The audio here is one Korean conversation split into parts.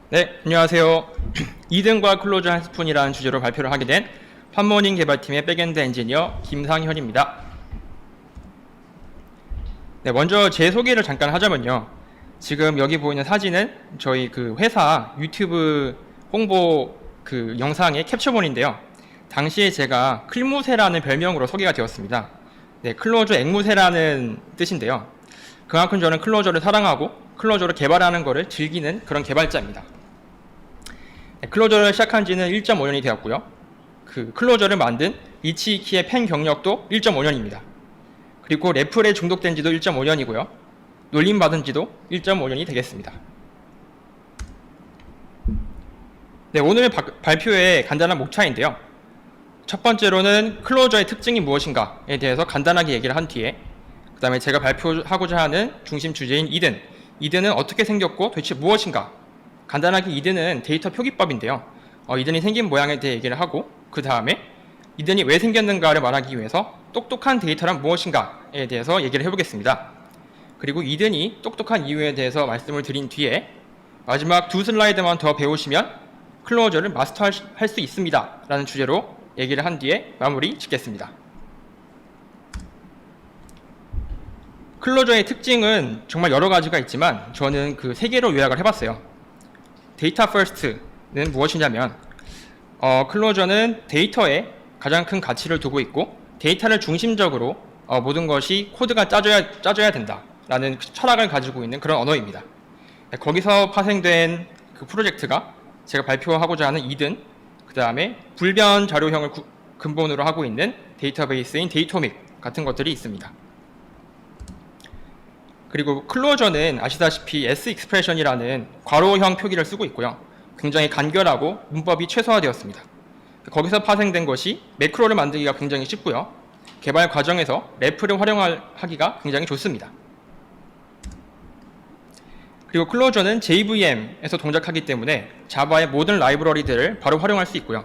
네, 안녕하세요. 이든과 클로저 한 스푼이라는 주제로 발표를 하게 된 팜모닝 개발팀의 백엔드 엔지니어 김상현입니다. 네, 먼저 제 소개를 잠깐 하자면요. 지금 여기 보이는 사진은 저희 그 회사 유튜브 홍보 그 영상의 캡처본인데요. 당시에 제가 클무새라는 별명으로 소개가 되었습니다. 네, 클로저 앵무새라는 뜻인데요. 그만큼 저는 클로저를 사랑하고 클로저를 개발하는 것을 즐기는 그런 개발자입니다. 클로저를 시작한 지는 1.5년이 되었고요. 그 클로저를 만든 이치이키의 팬 경력도 1.5년입니다. 그리고 래플에 중독된 지도 1.5년이고요. 놀림받은 지도 1.5년이 되겠습니다. 네, 오늘 발표의 간단한 목차인데요. 첫 번째로는 클로저의 특징이 무엇인가에 대해서 간단하게 얘기를 한 뒤에 그 다음에 제가 발표하고자 하는 중심 주제인 이든은 어떻게 생겼고 도대체 무엇인가, 간단하게 이든은 데이터 표기법인데요. 이든이 생긴 모양에 대해 얘기를 하고 그 다음에 이든이 왜 생겼는가를 말하기 위해서 똑똑한 데이터란 무엇인가에 대해서 얘기를 해보겠습니다. 그리고 이든이 똑똑한 이유에 대해서 말씀을 드린 뒤에 마지막 두 슬라이드만 더 배우시면 클로저를 마스터할 수 있습니다 라는 주제로 얘기를 한 뒤에 마무리 짓겠습니다. 클로저의 특징은 정말 여러 가지가 있지만 저는 그 세 개로 요약을 해봤어요. 데이터 퍼스트는 무엇이냐면 클로저는 데이터에 가장 큰 가치를 두고 있고 데이터를 중심적으로 모든 것이 코드가 짜져야 된다라는 철학을 가지고 있는 그런 언어입니다. 거기서 파생된 그 프로젝트가 제가 발표하고자 하는 이든, 그 다음에 불변 자료형을 근본으로 하고 있는 데이터베이스인 데이토믹 같은 것들이 있습니다. 그리고 클로저는 아시다시피 S 익스프레션이라는 괄호형 표기를 쓰고 있고요. 굉장히 간결하고 문법이 최소화되었습니다. 거기서 파생된 것이 매크로를 만들기가 굉장히 쉽고요. 개발 과정에서 래프를 활용하기가 굉장히 좋습니다. 그리고 클로저는 JVM에서 동작하기 때문에 자바의 모든 라이브러리들을 바로 활용할 수 있고요.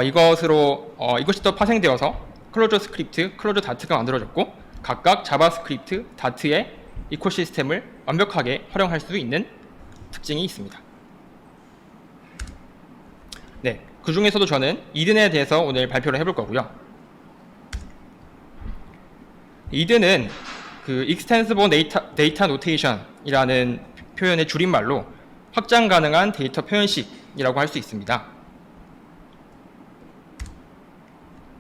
이것이 또 파생되어서 클로저 스크립트, 클로저 다트가 만들어졌고 각각 자바스크립트, 다트의 이코시스템을 완벽하게 활용할 수 있는 특징이 있습니다. 네, 그 중에서도 저는 이든에 대해서 오늘 발표를 해볼 거고요. 이든은 그 Extensible Data Notation이라는 표현의 줄임말로 확장 가능한 데이터 표현식이라고 할 수 있습니다.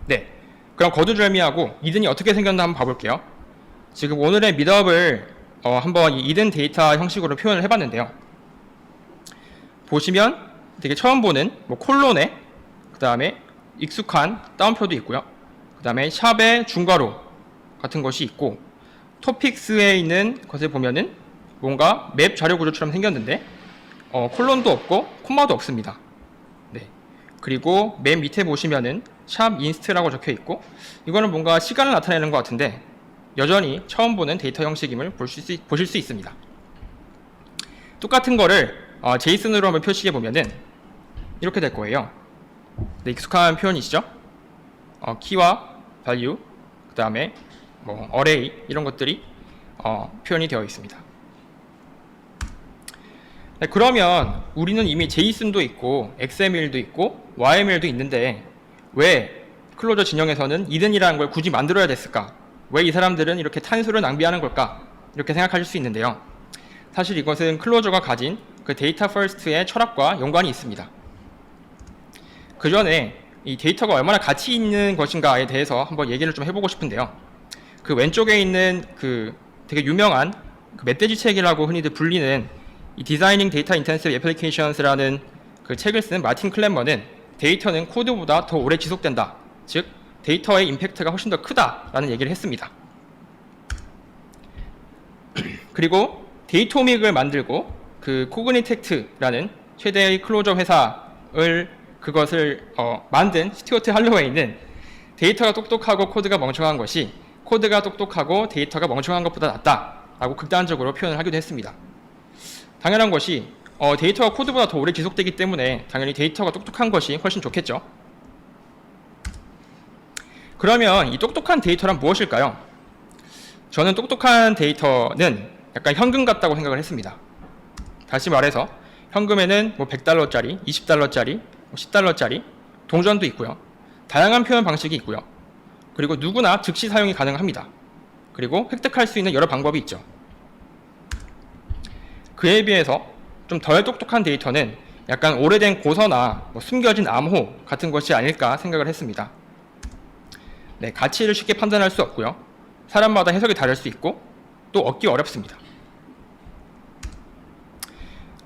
네, 그럼 거두절미하고 이든이 어떻게 생겼나 한번 봐볼게요. 지금 오늘의 미드업을 한번 이 이든 데이터 형식으로 표현을 해봤는데요. 보시면 되게 처음 보는 콜론에 그 다음에 익숙한 따옴표도 있고요. 그 다음에 샵의 중괄호 같은 것이 있고 토픽스에 있는 것을 보면은 뭔가 맵 자료 구조처럼 생겼는데 콜론도 없고 콤마도 없습니다. 네. 그리고 맨 밑에 보시면은 샵 인스트라고 적혀 있고 이거는 뭔가 시간을 나타내는 것 같은데 여전히 처음 보는 데이터 형식임을 보실 수 있습니다. 똑같은 거를 제이슨으로 한번 표시해 보면은 이렇게 될 거예요. 네, 익숙한 표현이시죠? 키와 value, 그 다음에 array 이런 것들이 표현이 되어 있습니다. 네, 그러면 우리는 이미 제이슨도 있고 XML도 있고 YML도 있는데 왜 클로저 진영에서는 이든이라는 걸 굳이 만들어야 됐을까? 왜 이 사람들은 이렇게 탄수를 낭비하는 걸까? 이렇게 생각하실 수 있는데요. 사실 이것은 클로저가 가진 그 데이터 퍼스트의 철학과 연관이 있습니다. 그 전에 이 데이터가 얼마나 가치 있는 것인가에 대해서 한번 얘기를 좀 해보고 싶은데요. 그 왼쪽에 있는 그 되게 유명한 그 멧돼지 책이라고 흔히들 불리는 이 Designing Data Intensive Applications라는 그 책을 쓴 마틴 클랩머는 데이터는 코드보다 더 오래 지속된다. 즉 데이터의 임팩트가 훨씬 더 크다라는 얘기를 했습니다. 그리고 데이토믹을 만들고 그 코그니텍트라는 최대의 클로저 회사를 그것을 만든 스튜어트 할로웨이는 데이터가 똑똑하고 코드가 멍청한 것이 코드가 똑똑하고 데이터가 멍청한 것보다 낫다라고 극단적으로 표현을 하기도 했습니다. 당연한 것이 데이터가 코드보다 더 오래 지속되기 때문에 당연히 데이터가 똑똑한 것이 훨씬 좋겠죠. 그러면 이 똑똑한 데이터란 무엇일까요? 저는 똑똑한 데이터는 약간 현금 같다고 생각을 했습니다. 다시 말해서 현금에는 뭐 100달러짜리, 20달러짜리, 10달러짜리 동전도 있고요. 다양한 표현 방식이 있고요. 그리고 누구나 즉시 사용이 가능합니다. 그리고 획득할 수 있는 여러 방법이 있죠. 그에 비해서 좀 덜 똑똑한 데이터는 약간 오래된 고서나 뭐 숨겨진 암호 같은 것이 아닐까 생각을 했습니다. 네, 가치를 쉽게 판단할 수 없고요. 사람마다 해석이 다를 수 있고 또 얻기 어렵습니다.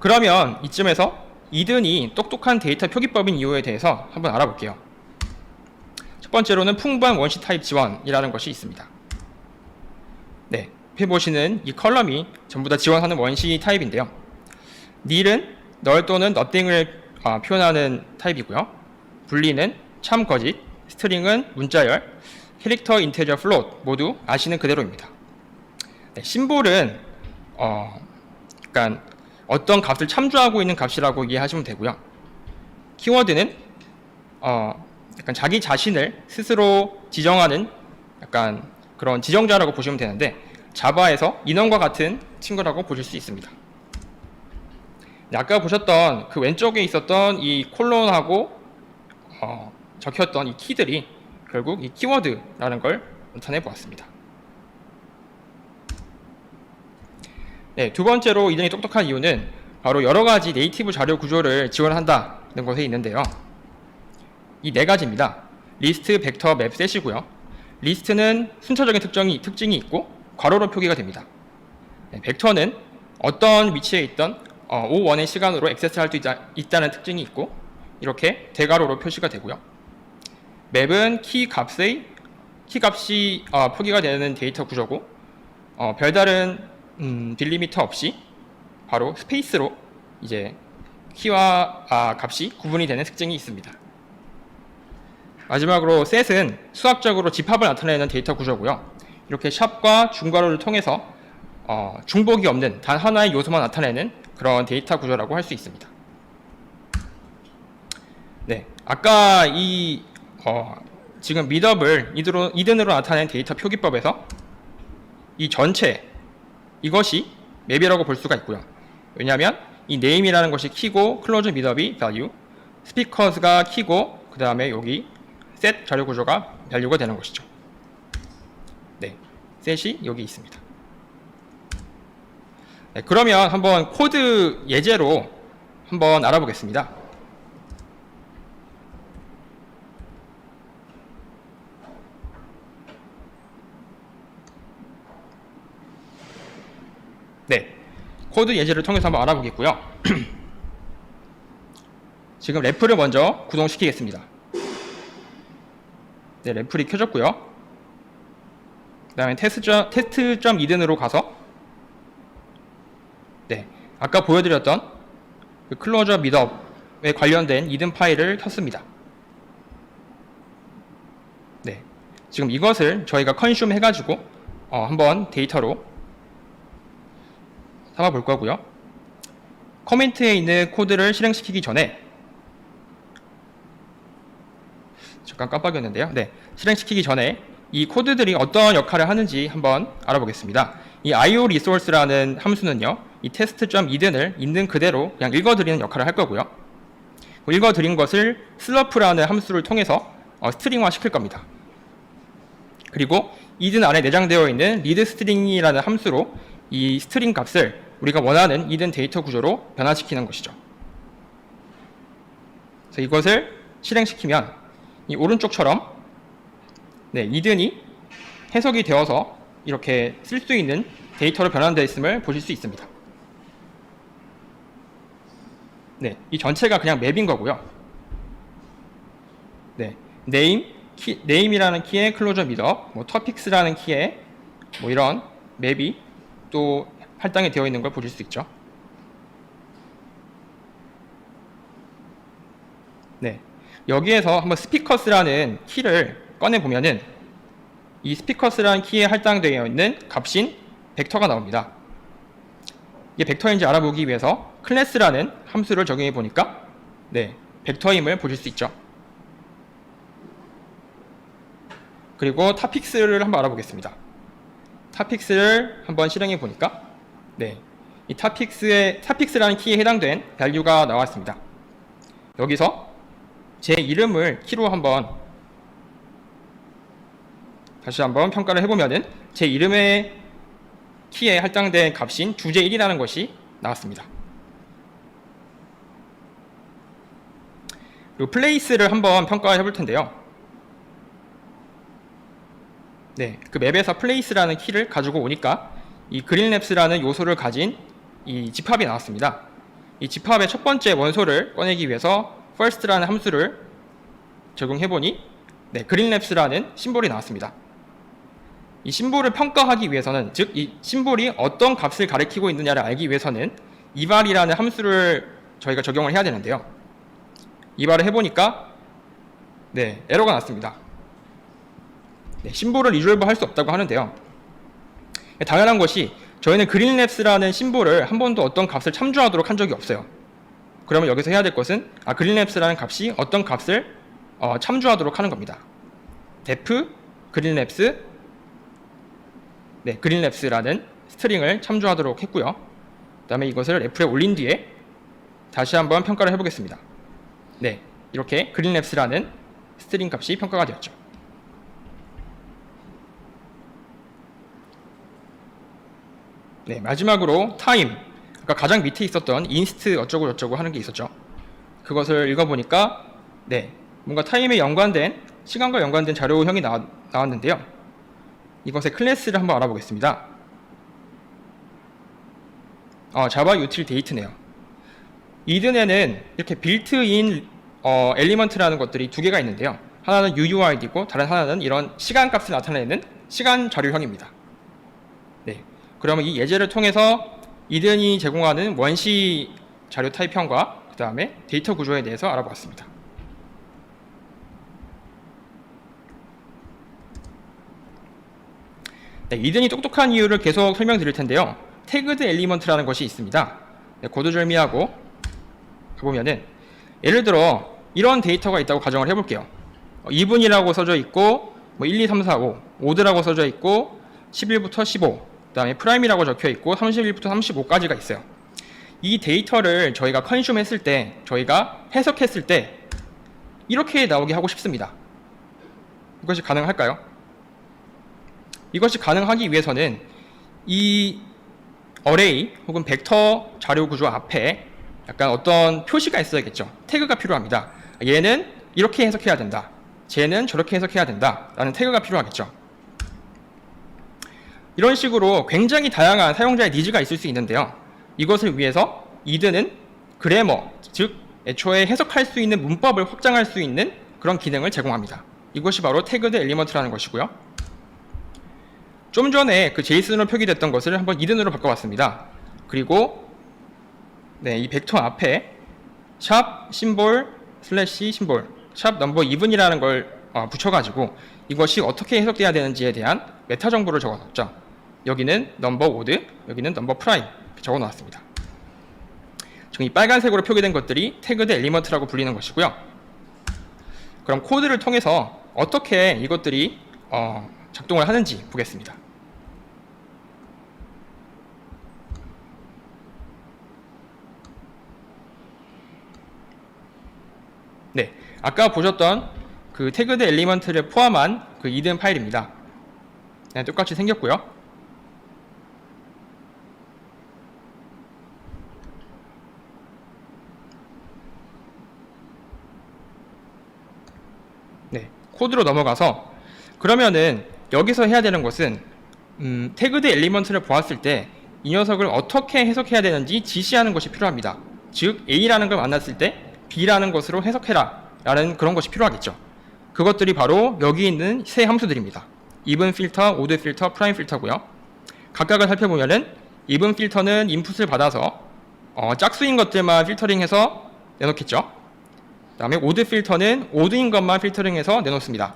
그러면 이쯤에서 이든이 똑똑한 데이터 표기법인 이유에 대해서 한번 알아볼게요. 첫 번째로는 풍부한 원시 타입 지원이라는 것이 있습니다. 네, 옆에 보시는 이 컬럼이 전부 다 지원하는 원시 타입인데요. nil은 널 또는 nothing을 표현하는 타입이고요. boolean은 참, 거짓, 스트링은 문자열, 캐릭터, 인테저, 플롯 모두 아시는 그대로입니다. 네, 심볼은 약간 어떤 값을 참조하고 있는 값이라고 이해하시면 되고요. 키워드는 약간 자기 자신을 스스로 지정하는 약간 그런 지정자라고 보시면 되는데 자바에서 인원과 같은 친구라고 보실 수 있습니다. 네, 아까 보셨던 그 왼쪽에 있었던 이 콜론하고 적혔던 이 키들이 결국 이 키워드라는 걸 나타내 보았습니다. 네, 두 번째로 이든이 똑똑한 이유는 바로 여러 가지 네이티브 자료 구조를 지원한다는 것에 있는데요. 이 네 가지입니다. 리스트, 벡터, 맵, 셋이고요. 리스트는 순차적인 특징이 있고 괄호로 표기가 됩니다. 네, 벡터는 어떤 위치에 있던 O1의 시간으로 액세스할 수 있다는 특징이 있고 이렇게 대괄호로 표시가 되고요. 맵은 키 값이 표기가 되는 데이터 구조고 별다른 딜리미터 없이 바로 스페이스로 이제 키와 값이 구분이 되는 특징이 있습니다. 마지막으로 set은 수학적으로 집합을 나타내는 데이터 구조고요. 이렇게 샵과 중괄호를 통해서 중복이 없는 단 하나의 요소만 나타내는 그런 데이터 구조라고 할 수 있습니다. 네, 아까 지금 미덥을 이든으로 나타낸 데이터 표기법에서 이 전체 이것이 맵이라고 볼 수가 있고요. 왜냐하면 이 name이라는 것이 키고 클로즈 미덥이 value, speakers가 키고 그 다음에 여기 set 자료 구조가 value가 되는 것이죠. 네, set이 여기 있습니다. 네, 그러면 한번 코드 예제로 한번 알아보겠습니다. 네, 코드 예제를 통해서 한번 알아보겠고요. 지금 래플을 먼저 구동시키겠습니다. 네, 래플이 켜졌고요. 그 다음에 테스트.이든으로 가서 네, 아까 보여드렸던 그 클로저 미덥에 관련된 이든 파일을 켰습니다. 네, 지금 이것을 저희가 컨슘 해가지고 한번 데이터로 삼아 볼 거고요. 커멘트에 있는 코드를 실행시키기 전에 잠깐 깜빡이었는데요. 네, 실행시키기 전에 이 코드들이 어떤 역할을 하는지 한번 알아보겠습니다. 이 IO resource라는 함수는요, 이 test.iden을 있는 그대로 그냥 읽어드리는 역할을 할 거고요. 읽어드린 것을 slurp라는 함수를 통해서 스트링화 시킬 겁니다. 그리고 이든 안에 내장되어 있는 readString이라는 함수로 이 스트링 값을 우리가 원하는 이든 데이터 구조로 변화시키는 것이죠. 그래서 이것을 실행시키면 이 오른쪽처럼 네, 이든이 해석이 되어서 이렇게 쓸 수 있는 데이터로 변환되어 있음을 보실 수 있습니다. 네, 이 전체가 그냥 맵인 거고요. 네, name이라는 키에 클로저 미덥, topics라는 키에 이런 맵이 또 할당이 되어 있는 걸 보실 수 있죠. 네, 여기에서 한번 speakers라는 키를 꺼내 보면은 이 speakers라는 키에 할당되어 있는 값인 벡터가 나옵니다. 이게 벡터인지 알아보기 위해서 클래스라는 함수를 적용해 보니까 네, 벡터임을 보실 수 있죠. 그리고 topics를 한번 알아보겠습니다. topics를 한번 실행해 보니까 네, 이 topics라는 키에 해당된 value가 나왔습니다. 여기서 제 이름을 키로 다시 한번 평가를 해보면은 제 이름의 키에 할당된 값인 주제 1이라는 것이 나왔습니다. 그리고 place를 한번 평가해 볼 텐데요. 네, 그 맵에서 place라는 키를 가지고 오니까 이 greenlaps라는 요소를 가진 이 집합이 나왔습니다. 이 집합의 첫 번째 원소를 꺼내기 위해서 first라는 함수를 적용해보니 네, greenlaps라는 심볼이 나왔습니다. 이 심볼을 평가하기 위해서는, 즉 이 심볼이 어떤 값을 가리키고 있느냐를 알기 위해서는 eval이라는 함수를 저희가 적용을 해야 되는데요. eval을 해보니까 네, 에러가 났습니다. 네, 심볼을 리졸브 할 수 없다고 하는데요. 당연한 것이 저희는 greenlaps라는 심볼을 한 번도 어떤 값을 참조하도록 한 적이 없어요. 그러면 여기서 해야 될 것은 greenlaps라는 값이 어떤 값을 참조하도록 하는 겁니다. def greenlapse, 네, greenlaps라는 스트링을 참조하도록 했고요. 그 다음에 이것을 f에 올린 뒤에 다시 한번 평가를 해보겠습니다. 네, 이렇게 greenlaps라는 스트링 값이 평가가 되었죠. 네, 마지막으로 time, 아까 가장 밑에 있었던 inst 어쩌고 저쩌고 하는 게 있었죠. 그것을 읽어보니까 네, 뭔가 타임에 연관된, 시간과 연관된 자료형이 나왔는데요. 이것의 클래스를 한번 알아보겠습니다. 자바 util date네요. 이든에는 이렇게 빌트인 엘리먼트라는 것들이 두 개가 있는데요. 하나는 UUID고 다른 하나는 이런 시간값을 나타내는 시간 자료형입니다. 네, 그러면 이 예제를 통해서 이든이 제공하는 원시 자료 타입형과 그 다음에 데이터 구조에 대해서 알아보았습니다. 네, 이든이 똑똑한 이유를 계속 설명드릴 텐데요. 태그드 엘리먼트라는 것이 있습니다. 네, 고도절미하고 가보면은 예를 들어 이런 데이터가 있다고 가정을 해볼게요. 2분이라고 써져 있고 1, 2, 3, 4, 5, 오드라고 써져 있고 11부터 15, 그 다음에 프라임이라고 적혀 있고 31부터 35까지가 있어요. 이 데이터를 저희가 컨슘 했을 때, 저희가 해석했을 때 이렇게 나오게 하고 싶습니다. 이것이 가능할까요? 이것이 가능하기 위해서는 이 어레이 혹은 벡터 자료 구조 앞에 약간 어떤 표시가 있어야겠죠. 태그가 필요합니다. 얘는 이렇게 해석해야 된다, 쟤는 저렇게 해석해야 된다 라는 태그가 필요하겠죠. 이런 식으로 굉장히 다양한 사용자의 니즈가 있을 수 있는데요. 이것을 위해서 이든은 그래머, 즉 애초에 해석할 수 있는 문법을 확장할 수 있는 그런 기능을 제공합니다. 이것이 바로 태그드 엘리먼트라는 것이고요. 좀 전에 그 제이슨으로 표기됐던 것을 한번 이든으로 바꿔봤습니다. 그리고 네, 이 벡터 앞에 샵 심볼 슬래시 심볼 샵 넘버 이븐이라는 걸 붙여가지고 이것이 어떻게 해석돼야 되는지에 대한 메타 정보를 적어놨죠. 여기는 넘버 오드, 여기는 넘버 프라임 적어놓았습니다. 지금 이 빨간색으로 표기된 것들이 태그드 엘리먼트라고 불리는 것이고요. 그럼 코드를 통해서 어떻게 이것들이 작동을 하는지 보겠습니다. 네, 아까 보셨던 그 태그드 엘리먼트를 포함한 그 이든 파일입니다. 네, 똑같이 생겼고요. 네, 코드로 넘어가서 그러면은 여기서 해야 되는 것은 태그드 엘리먼트를 보았을 때 이 녀석을 어떻게 해석해야 되는지 지시하는 것이 필요합니다. 즉 A라는 걸 만났을 때 B라는 것으로 해석해라 라는 그런 것이 필요하겠죠. 그것들이 바로 여기 있는 세 함수들입니다. even 필터, odd 필터, prime 필터고요. 각각을 살펴보면은 even 필터는 인풋을 받아서 짝수인 것들만 필터링해서 내놓겠죠. 그 다음에 odd 필터는 odd인 것만 필터링해서 내놓습니다.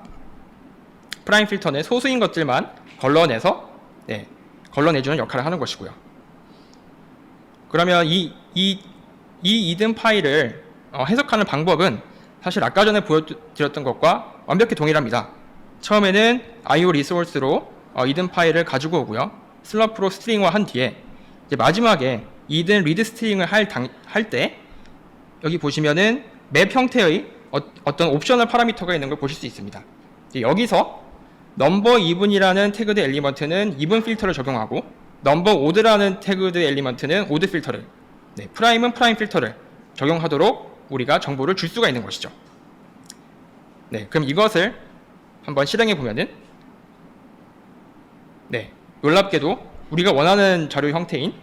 prime 필터는 소수인 것들만 걸러내서 걸러내주는 역할을 하는 것이고요. 그러면 이 이든 파일을 해석하는 방법은 사실 아까 전에 보여드렸던 것과 완벽히 동일합니다. 처음에는 IO 리소스로 이든 파일을 가지고 오고요. 슬러프로 스트링화 한 뒤에 이제 마지막에 2든 리드 스트링을 할 때 여기 보시면은 맵 형태의 어떤 옵셔널 파라미터가 있는 걸 보실 수 있습니다. 여기서 넘버 이븐이라는 태그드 엘리먼트는 이븐 필터를 적용하고 넘버 오드라는 태그드 엘리먼트는 오드 필터를, 프라임은 프라임 필터를 적용하도록 우리가 정보를 줄 수가 있는 것이죠. 그럼 이것을 한번 실행해 보면은 놀랍게도 우리가 원하는 자료 형태인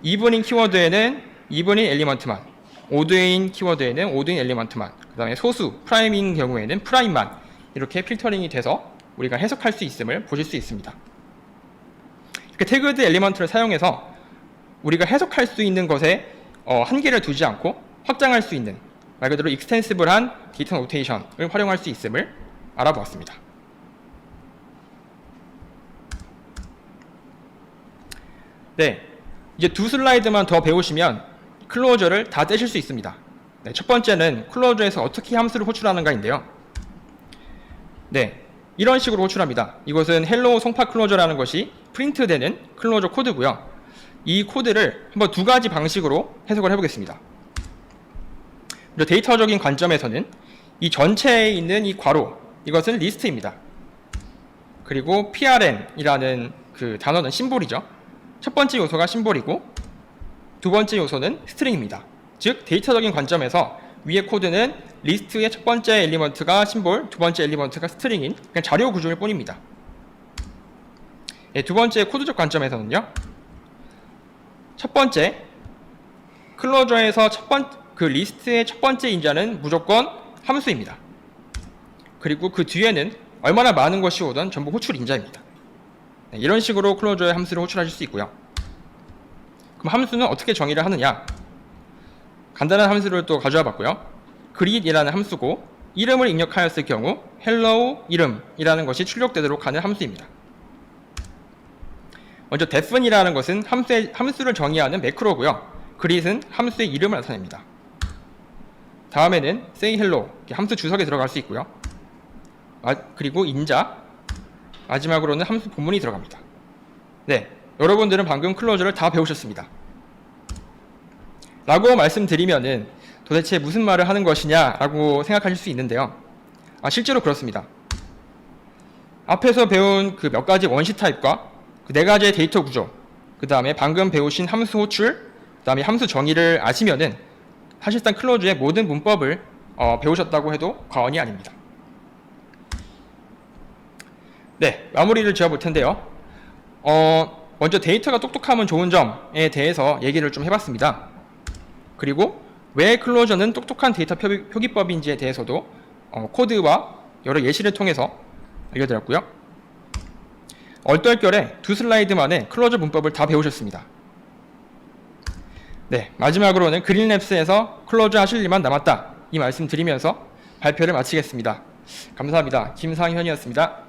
이븐인 키워드에는 이븐인 엘리먼트만, 오드인 키워드에는 오드인 엘리먼트만, 그 다음에 소수 프라임인 경우에는 프라임만 이렇게 필터링이 돼서 우리가 해석할 수 있음을 보실 수 있습니다. 이렇게 태그드 엘리먼트를 사용해서 우리가 해석할 수 있는 것에 한계를 두지 않고 확장할 수 있는, 말 그대로 익스텐시블한 데이터 노테이션을 활용할 수 있음을 알아보았습니다. 이제 두 슬라이드만 더 배우시면 클로저를 다 떼실 수 있습니다. 첫 번째는 클로저에서 어떻게 함수를 호출하는가인데요. 이런 식으로 호출합니다. 이것은 헬로 송파 클로저라는 것이 프린트되는 클로저 코드고요. 이 코드를 한번 두 가지 방식으로 해석을 해보겠습니다. 데이터적인 관점에서는 이 전체에 있는 이 괄호, 이것은 리스트입니다. 그리고 PRN이라는 그 단어는 심볼이죠. 첫 번째 요소가 심볼이고 두 번째 요소는 스트링입니다. 즉 데이터적인 관점에서 위의 코드는 리스트의 첫 번째 엘리먼트가 심볼, 두 번째 엘리먼트가 스트링인 그냥 자료 구조일 뿐입니다. 두 번째 코드적 관점에서는요, 첫 번째 클로저에서 그 리스트의 첫 번째 인자는 무조건 함수입니다. 그리고 그 뒤에는 얼마나 많은 것이 오든 전부 호출 인자입니다. 이런 식으로 클로저의 함수를 호출하실 수 있고요. 그럼 함수는 어떻게 정의를 하느냐? 간단한 함수를 또 가져와 봤고요. greet이라는 함수고 이름을 입력하였을 경우 hello 이름이라는 것이 출력되도록 하는 함수입니다. 먼저 def이라는 것은 함수를 정의하는 매크로고요. greet은 함수의 이름을 나타냅니다. 다음에는 say hello, 함수 주석에 들어갈 수 있고요. 그리고 인자, 마지막으로는 함수 본문이 들어갑니다. 여러분들은 방금 클로저를 다 배우셨습니다. 라고 말씀드리면은 도대체 무슨 말을 하는 것이냐 라고 생각하실 수 있는데요. 실제로 그렇습니다. 앞에서 배운 그 몇 가지 원시 타입과 그 네 가지의 데이터 구조, 그 다음에 방금 배우신 함수 호출, 그 다음에 함수 정의를 아시면은 사실상 클로저의 모든 문법을 배우셨다고 해도 과언이 아닙니다. 마무리를 지어볼 텐데요. 먼저 데이터가 똑똑하면 좋은 점에 대해서 얘기를 좀 해봤습니다. 그리고 왜 클로저는 똑똑한 데이터 표기법인지에 대해서도 코드와 여러 예시를 통해서 알려드렸고요. 얼떨결에 두 슬라이드 만에 클로저 문법을 다 배우셨습니다. 마지막으로는 그린랩스에서 클로저 하실 일만 남았다, 이 말씀 드리면서 발표를 마치겠습니다. 감사합니다. 김상현이었습니다.